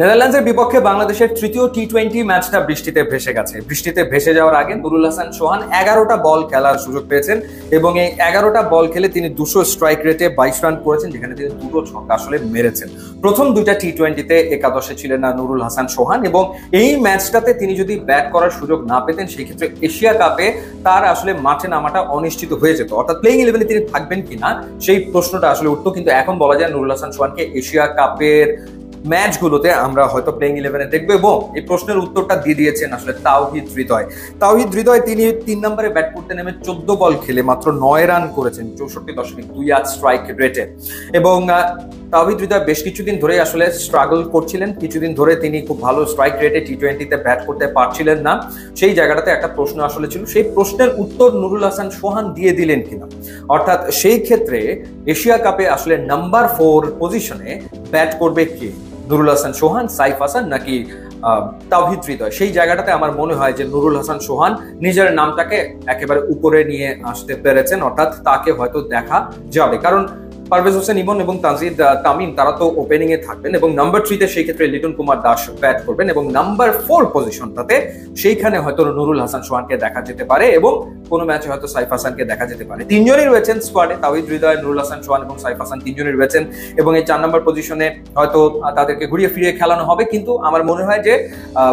নেদারল্যান্ডসের বিপক্ষে বাংলাদেশের তৃতীয় টি-20 ম্যাচটা বৃষ্টিতে ভেসে গেছে। বৃষ্টিতে ভেসে যাওয়ার আগে নুরুল হাসান সোহান 11টা বল খেলার সুযোগ পেয়েছেন এবং এই 11টা বল খেলে তিনি 200 স্ট্রাইক রেটে 22 রান করেছেন, যেখানে তিনি দুটো ছক্কা আসলে মেরেছেন। প্রথম দুইটা টি-20তে একাদশে ছিলেন না নুরুল হাসান সোহান এবং এই ম্যাচটাতে তিনি যদি ব্যাট করার সুযোগ না পেতেন সেই ক্ষেত্রে এশিয়া কাপে তার আসলে মাঠে নামাটা অনিশ্চিত হয়ে যেত, অর্থাৎ প্লেইং ইলেভেনে তিনি থাকবেন কিনা সেই প্রশ্নটা আসলে উঠতো। কিন্তু এখন বলা যায় নুরুল হাসান সোহানকে এশিয়া কাপের ম্যাচগুলোতে আমরা হয়তো প্লেইং ইলেভেনে দেখবো এবং এই প্রশ্নের উত্তরটা দিয়ে দিয়েছেন আসলে তাওহিদ হৃদয়। তাওহিদ হৃদয় তিনি 3 নম্বরে ব্যাট করতে নেমে 14 বল খেলে মাত্র 9 রান করেছেন 64.28 স্ট্রাইক রেটে এবং তাওহিদ হৃদয় বেশ কিছুদিন ধরেই আসলে স্ট্রাগল করছিলেন। কিছুদিন ধরে তিনি খুব ভালো স্ট্রাইক রেটে টি-20তে ব্যাট করতে পারছিলেন না। সেই জায়গাটাতে একটা প্রশ্ন আসলে ছিল, সেই প্রশ্নের উত্তর নুরুল হাসান সোহান দিয়ে দিলেন কিনা, অর্থাৎ সেই ক্ষেত্রে এশিয়া কাপে আসলে নাম্বার 4 পজিশনে ব্যাট করবে কে, নুরুল হাসান সোহান, সাইফ হাসান নাকি তাওহিদ হৃদয়? সেই জায়গাটাতে আমার মনে হয় যে নুরুল হাসান সোহান নিজের নামটাকে একেবারে উপরে নিয়ে আসতে পেরেছেন, অর্থাৎ তাকে হয়তো দেখা যাবে। কারণ পারভেজ হোসেন ইমন এবং তানজিদ তামিম তারা তো ওপেনিং এ থাকবেন এবং নাম্বার 3-তে সেই ক্ষেত্রে লিটন কুমার দাস ব্যাট করবেন এবং নাম্বার 4 পজিশনটাতে সেইখানে হয়তো নুরুল হাসান সোহানকে দেখা যেতে পারে এবং কোনো ম্যাচে হয়তো সাইফ হাসানকে দেখা যেতে পারে। তিনজনই রয়েছেন স্কোয়াডে, তাওহিদ হৃদয়, নুরুল হাসান সোহান এবং সাইফ হাসান তিনজনই রয়েছেন এবং এই 4 নম্বর পজিশনে হয়তো তাদেরকে ঘুরিয়ে ফিরিয়ে খেলানো হবে। কিন্তু আমার মনে হয় যে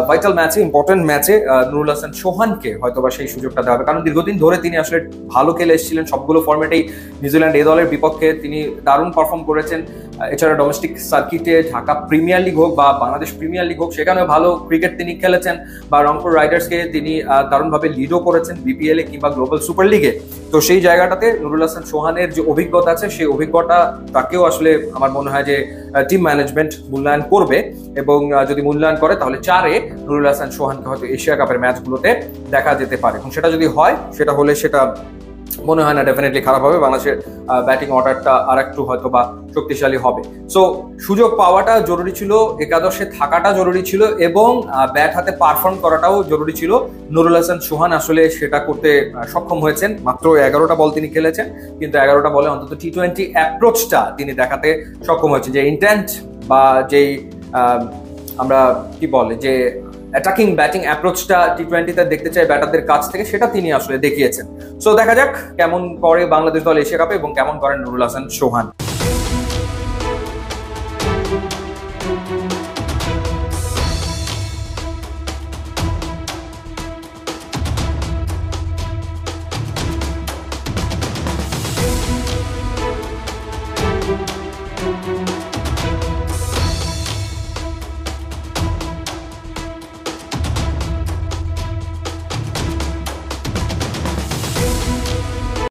ভাইটাল ম্যাচে, ইম্পর্টেন্ট ম্যাচে নুরুল হাসান সোহানকে হয়তো বা সেই সুযোগটা দেওয়া হবে, কারণ দীর্ঘদিন ধরে তিনি আসলে ভালো খেলে এসেছিলেন সবগুলো ফরম্যাটেই। নিউজিল্যান্ড এ দলের বিপক্ষে তিনি দারুণ পারফর্ম করেছেন। এছাড়া ডোমেস্টিক সার্কিটে ঢাকা প্রিমিয়ার লিগ হোক বা বাংলাদেশ প্রিমিয়ার লিগ হোক সেখানেও ভালো ক্রিকেট তিনি খেলেছেন, বা রংপুর রাইডার্সকে তিনি দারুণভাবে লিডও করেছেন বিপিএল এ কিংবা গ্লোবাল সুপার লিগে। তো সেই জায়গাটাতে নুরুল হাসান সোহানের যে অভিজ্ঞতা আছে সেই অভিজ্ঞতা তাকেও আসলে আমার মনে হয় যে টিম ম্যানেজমেন্ট মূল্যায়ন করবে এবং যদি মূল্যায়ন করে তাহলে 4-এ নুরুল হাসান সোহানকে হয়তো এশিয়া কাপের ম্যাচগুলোতে দেখা যেতে পারে। এবং সেটা যদি হয়, সেটা হলে সেটা মনে হয় না ডেফিনেটলি খারাপ হবে, বাংলাদেশের ব্যাটিং অর্ডারটা আর একটু হয়তো বা শক্তিশালী হবে। সো সুযোগ পাওয়াটা জরুরি ছিল, একাদশে থাকাটা জরুরি ছিল এবং ব্যাট হাতে পারফর্ম করাটাও জরুরি ছিল। নুরুল হাসান সোহান আসলে সেটা করতে সক্ষম হয়েছেন। মাত্র 11টা বল তিনি খেলেছেন, কিন্তু 11টা বলে অন্তত টি-20 অ্যাপ্রোচটা তিনি দেখাতে সক্ষম হয়েছেন, যে ইন্টেন্ট বা যেই আমরা কি বলে যে অ্যাটাকিং ব্যাটিং অ্যাপ্রোচটা টি-20তে দেখতে চাই ব্যাটারদের কাছ থেকে, সেটা তিনি আসলে দেখিয়েছেন। সো দেখা যাক কেমন করে বাংলাদেশ দল এশিয়া কাপে এবং কেমন করেন নুরুল হাসান সোহান।